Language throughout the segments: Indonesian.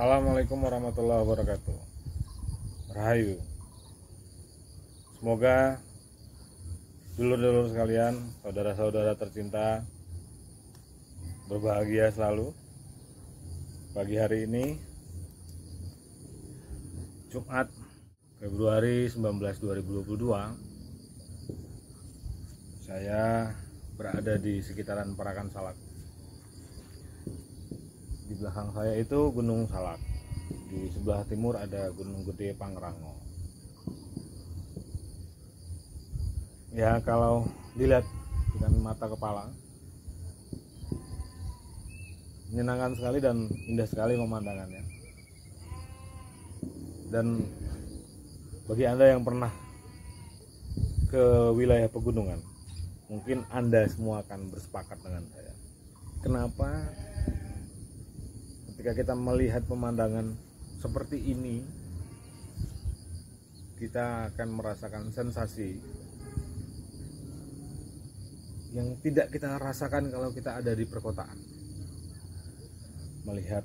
Assalamualaikum warahmatullahi wabarakatuh. Rahayu. Semoga dulur-dulur sekalian, saudara-saudara tercinta berbahagia selalu. Pagi hari ini Jumat Februari 19 2022, saya berada di sekitaran Parakan Salak. Di belakang saya itu Gunung Salak, di sebelah timur ada Gunung Gede Pangrango. Ya, kalau dilihat dengan mata kepala, menyenangkan sekali dan indah sekali pemandangannya. Dan bagi Anda yang pernah ke wilayah pegunungan, mungkin Anda semua akan bersepakat dengan saya. Kenapa ketika kita melihat pemandangan seperti ini, kita akan merasakan sensasi yang tidak kita rasakan kalau kita ada di perkotaan. Melihat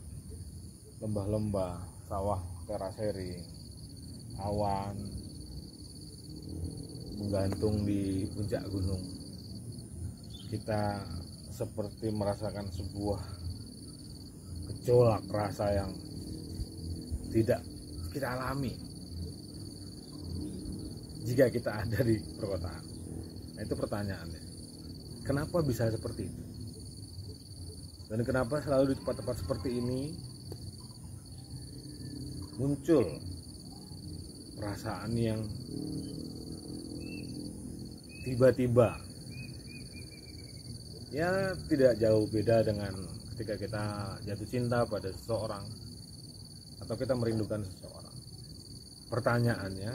lembah-lembah, sawah terasering, awan menggantung di puncak gunung, kita seperti merasakan sebuah gejolak rasa yang tidak kita alami jika kita ada di perkotaan. Nah, itu pertanyaannya, kenapa bisa seperti itu, dan kenapa selalu di tempat-tempat seperti ini muncul perasaan yang tiba-tiba, ya tidak jauh beda dengan ketika kita jatuh cinta pada seseorang atau kita merindukan seseorang. Pertanyaannya,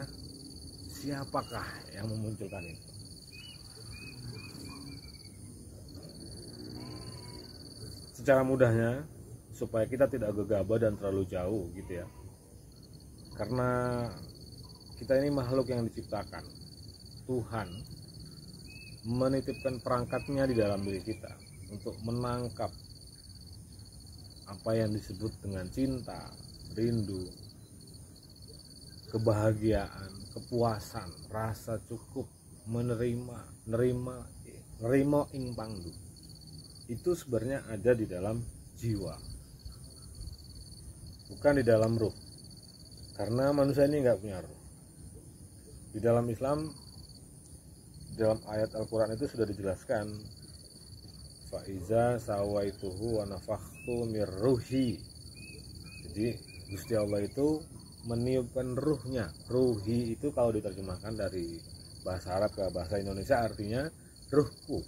siapakah yang memunculkan itu? Secara mudahnya, supaya kita tidak gegabah dan terlalu jauh gitu ya, karena kita ini makhluk yang diciptakan Tuhan, menitipkan perangkatnya di dalam diri kita untuk menangkap apa yang disebut dengan cinta, rindu, kebahagiaan, kepuasan, rasa cukup, nerima ing pangdu. Itu sebenarnya ada di dalam jiwa, bukan di dalam ruh, karena manusia ini nggak punya ruh. Di dalam Islam, dalam ayat Al-Quran itu sudah dijelaskan, Fa'iza sawaituhu wa nafakhtu mir ruhi. Jadi Gusti Allah itu meniupkan ruhnya. Ruhi itu kalau diterjemahkan dari bahasa Arab ke bahasa Indonesia artinya ruhku.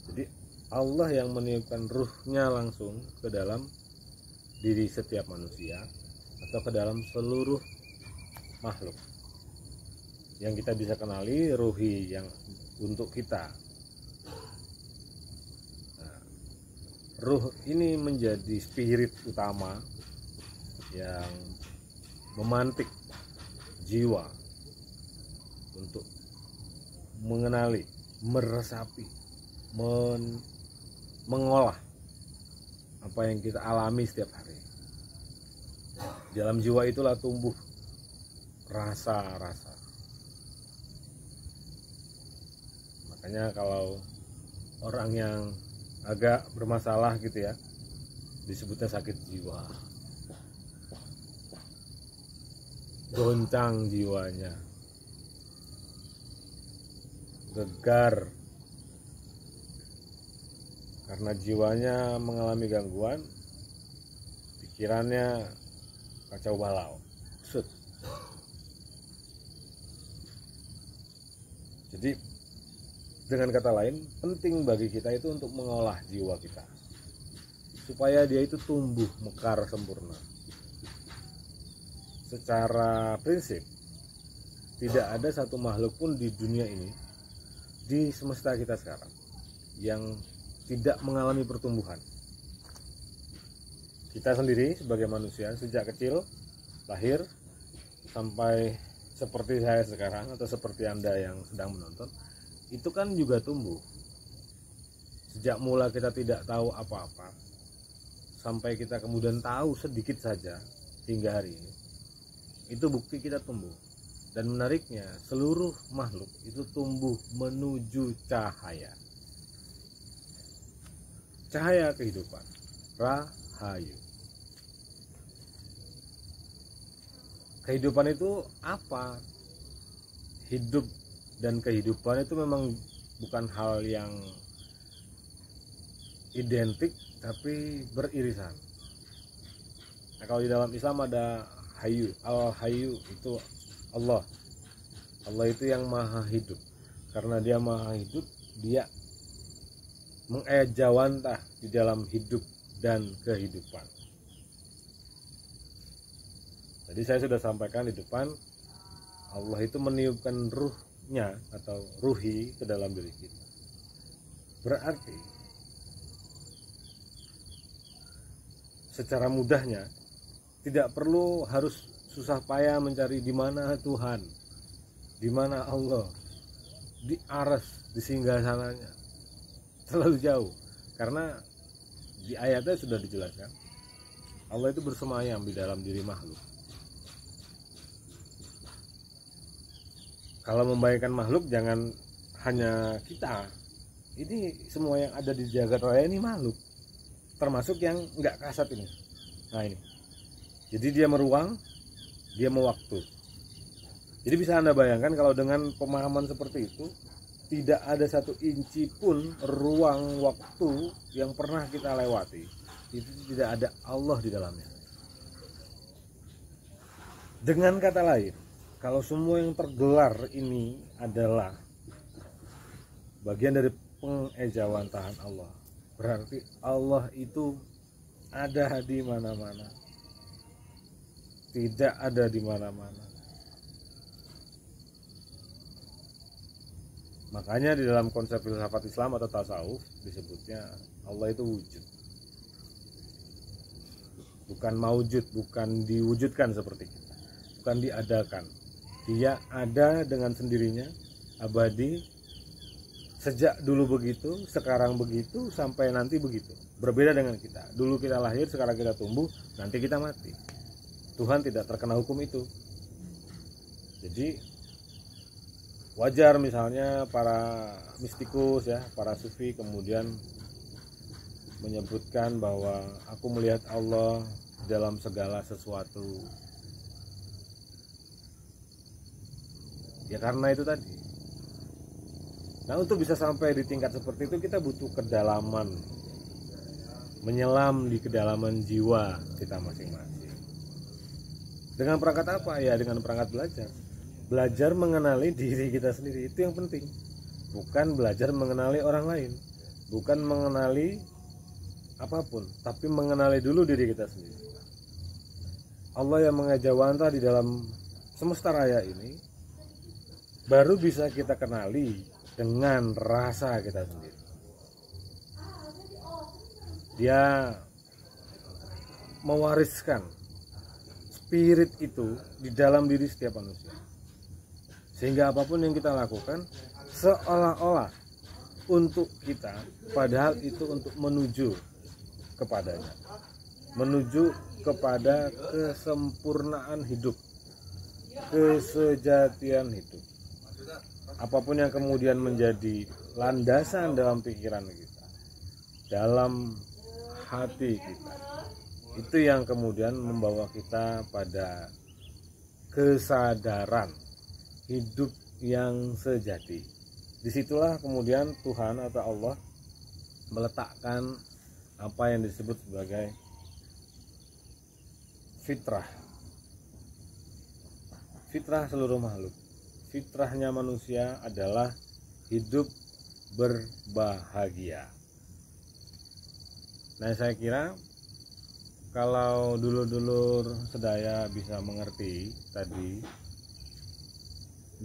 Jadi Allah yang meniupkan ruhnya langsung ke dalam diri setiap manusia atau ke dalam seluruh makhluk yang kita bisa kenali, ruhi yang untuk kita. Ruh ini menjadi spirit utama yang memantik jiwa untuk mengenali, meresapi, mengolah apa yang kita alami setiap hari. Dalam jiwa itulah tumbuh rasa-rasa. Makanya kalau orang yang agak bermasalah gitu ya, disebutnya sakit jiwa, goncang jiwanya, gegar karena jiwanya mengalami gangguan, pikirannya kacau balau, kusut. Jadi dengan kata lain, penting bagi kita itu untuk mengolah jiwa kita supaya dia itu tumbuh mekar sempurna. Secara prinsip, tidak ada satu makhluk pun di dunia ini, di semesta kita sekarang, yang tidak mengalami pertumbuhan. Kita sendiri sebagai manusia sejak kecil, lahir sampai seperti saya sekarang atau seperti Anda yang sedang menonton, itu kan juga tumbuh. Sejak mula kita tidak tahu apa-apa, sampai kita kemudian tahu sedikit saja, hingga hari ini, itu bukti kita tumbuh. Dan menariknya, seluruh makhluk itu tumbuh menuju cahaya. Cahaya kehidupan, rahayu. Kehidupan itu apa? Hidup dan kehidupan itu memang bukan hal yang identik, tapi beririsan. Nah, kalau di dalam Islam ada hayu, al-hayu itu Allah. Allah itu yang maha hidup. Karena dia maha hidup, dia mengejawantah di dalam hidup dan kehidupan. Jadi saya sudah sampaikan di depan, Allah itu meniupkan ruhnya atau ruhi ke dalam diri kita. Berarti secara mudahnya tidak perlu harus susah payah mencari di mana Tuhan, di mana Allah, di aras, di singgasananya. Terlalu jauh, karena di ayatnya sudah dijelaskan Allah itu bersemayam di dalam diri makhluk. Kalau membayangkan makhluk, jangan hanya kita. Ini semua yang ada di jagat raya ini makhluk, termasuk yang nggak kasat ini. Nah ini, jadi dia meruang, dia mewaktu. Jadi bisa Anda bayangkan kalau dengan pemahaman seperti itu, tidak ada satu inci pun ruang waktu yang pernah kita lewati, itu tidak ada Allah di dalamnya. Dengan kata lain, kalau semua yang tergelar ini adalah bagian dari pengejawantahan Allah, berarti Allah itu ada di mana-mana, tidak ada di mana-mana. Makanya di dalam konsep filsafat Islam atau tasawuf disebutnya Allah itu wujud, bukan maujud, bukan diwujudkan seperti kita, bukan diadakan. Dia ada dengan sendirinya, abadi, sejak dulu begitu, sekarang begitu, sampai nanti begitu. Berbeda dengan kita. Dulu kita lahir, sekarang kita tumbuh, nanti kita mati. Tuhan tidak terkena hukum itu. Jadi wajar misalnya para mistikus ya, para sufi kemudian menyebutkan bahwa aku melihat Allah dalam segala sesuatu. Ya karena itu tadi. Nah, untuk bisa sampai di tingkat seperti itu kita butuh kedalaman, menyelam di kedalaman jiwa kita masing-masing. Dengan perangkat apa? Ya dengan perangkat belajar. Belajar mengenali diri kita sendiri, itu yang penting. Bukan belajar mengenali orang lain, bukan mengenali apapun, tapi mengenali dulu diri kita sendiri. Allah yang mengejawantah di dalam semesta raya ini baru bisa kita kenali dengan rasa kita sendiri. Dia mewariskan spirit itu di dalam diri setiap manusia, sehingga apapun yang kita lakukan seolah-olah untuk kita, padahal itu untuk menuju kepadanya, menuju kepada kesempurnaan hidup, kesejatian hidup. Apapun yang kemudian menjadi landasan dalam pikiran kita, dalam hati kita, itu yang kemudian membawa kita pada kesadaran hidup yang sejati. Disitulah kemudian Tuhan atau Allah meletakkan apa yang disebut sebagai fitrah. Fitrah seluruh makhluk. Fitrahnya manusia adalah hidup berbahagia. Nah, saya kira kalau dulur-dulur sedaya bisa mengerti tadi,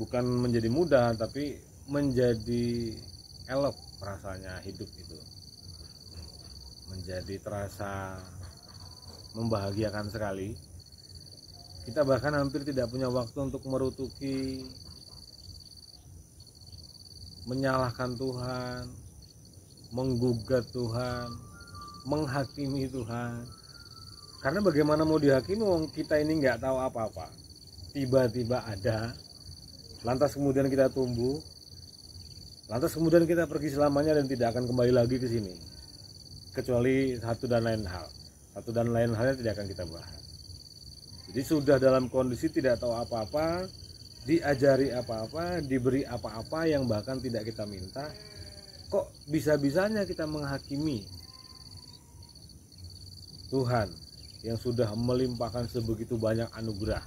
bukan menjadi mudah tapi menjadi elok rasanya hidup itu, menjadi terasa membahagiakan sekali. Kita bahkan hampir tidak punya waktu untuk merutuki, menyalahkan Tuhan, menggugat Tuhan, menghakimi Tuhan, Karena bagaimana mau dihakimi wong kita ini nggak tahu apa-apa. Tiba-tiba ada, lantas kemudian kita tumbuh, lantas kemudian kita pergi selamanya dan tidak akan kembali lagi ke sini. Kecuali satu dan lain hal. Satu dan lain halnya tidak akan kita bahas. Jadi sudah dalam kondisi tidak tahu apa-apa, diajari apa-apa, diberi apa-apa yang bahkan tidak kita minta. Kok bisa-bisanya kita menghakimi Tuhan yang sudah melimpahkan sebegitu banyak anugerah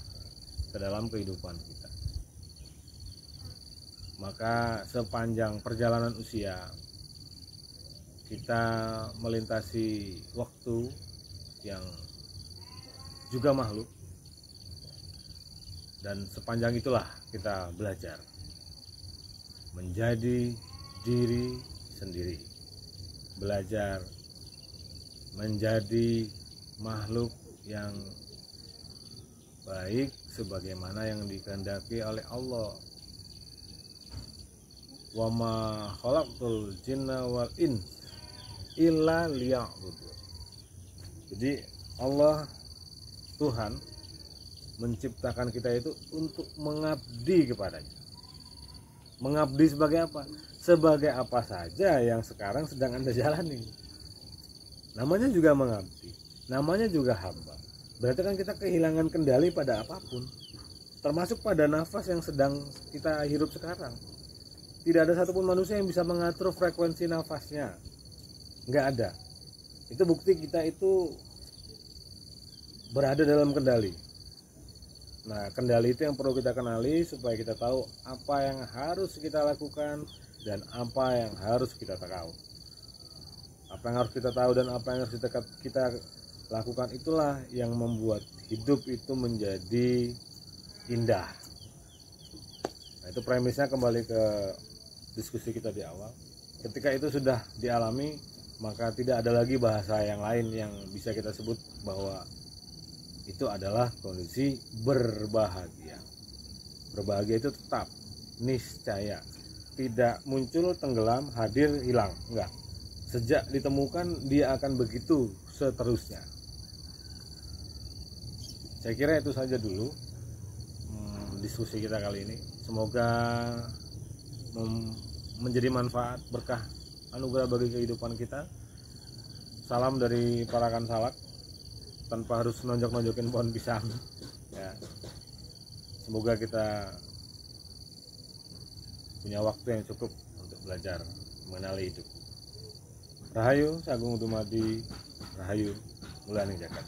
ke dalam kehidupan kita. Maka sepanjang perjalanan usia kita melintasi waktu yang juga makhluk, dan sepanjang itulah kita belajar menjadi diri sendiri, belajar menjadi makhluk yang baik sebagaimana yang dikehendaki oleh Allah. Wa ma khalaqtul jinna wal ins illa liya'budun. Jadi Allah Tuhan menciptakan kita itu untuk mengabdi kepadanya. Mengabdi sebagai apa? Sebagai apa saja yang sekarang sedang Anda jalani. Namanya juga mengabdi, namanya juga hamba. Berarti kan kita kehilangan kendali pada apapun, termasuk pada nafas yang sedang kita hirup sekarang. Tidak ada satupun manusia yang bisa mengatur frekuensi nafasnya. Nggak ada. Itu bukti kita itu berada dalam kendali. Nah, kendali itu yang perlu kita kenali supaya kita tahu apa yang harus kita lakukan dan apa yang harus kita tahu. Apa yang harus kita tahu dan apa yang harus kita lakukan, itulah yang membuat hidup itu menjadi indah. Nah, itu premisnya kembali ke diskusi kita di awal. Ketika itu sudah dialami, maka tidak ada lagi bahasa yang lain yang bisa kita sebut bahwa itu adalah kondisi berbahagia. Berbahagia itu tetap, niscaya, tidak muncul, tenggelam, hadir, hilang, enggak. Sejak ditemukan dia akan begitu seterusnya. Saya kira itu saja dulu diskusi kita kali ini. Semoga menjadi manfaat, berkah, anugerah bagi kehidupan kita. Salam dari Parakan Salak, tanpa harus nonjok-nonjokin pohon pisang ya. Semoga kita punya waktu yang cukup untuk belajar mengenali hidup. Rahayu Sagung Dumadi, Rahayu Mulaning Jagat.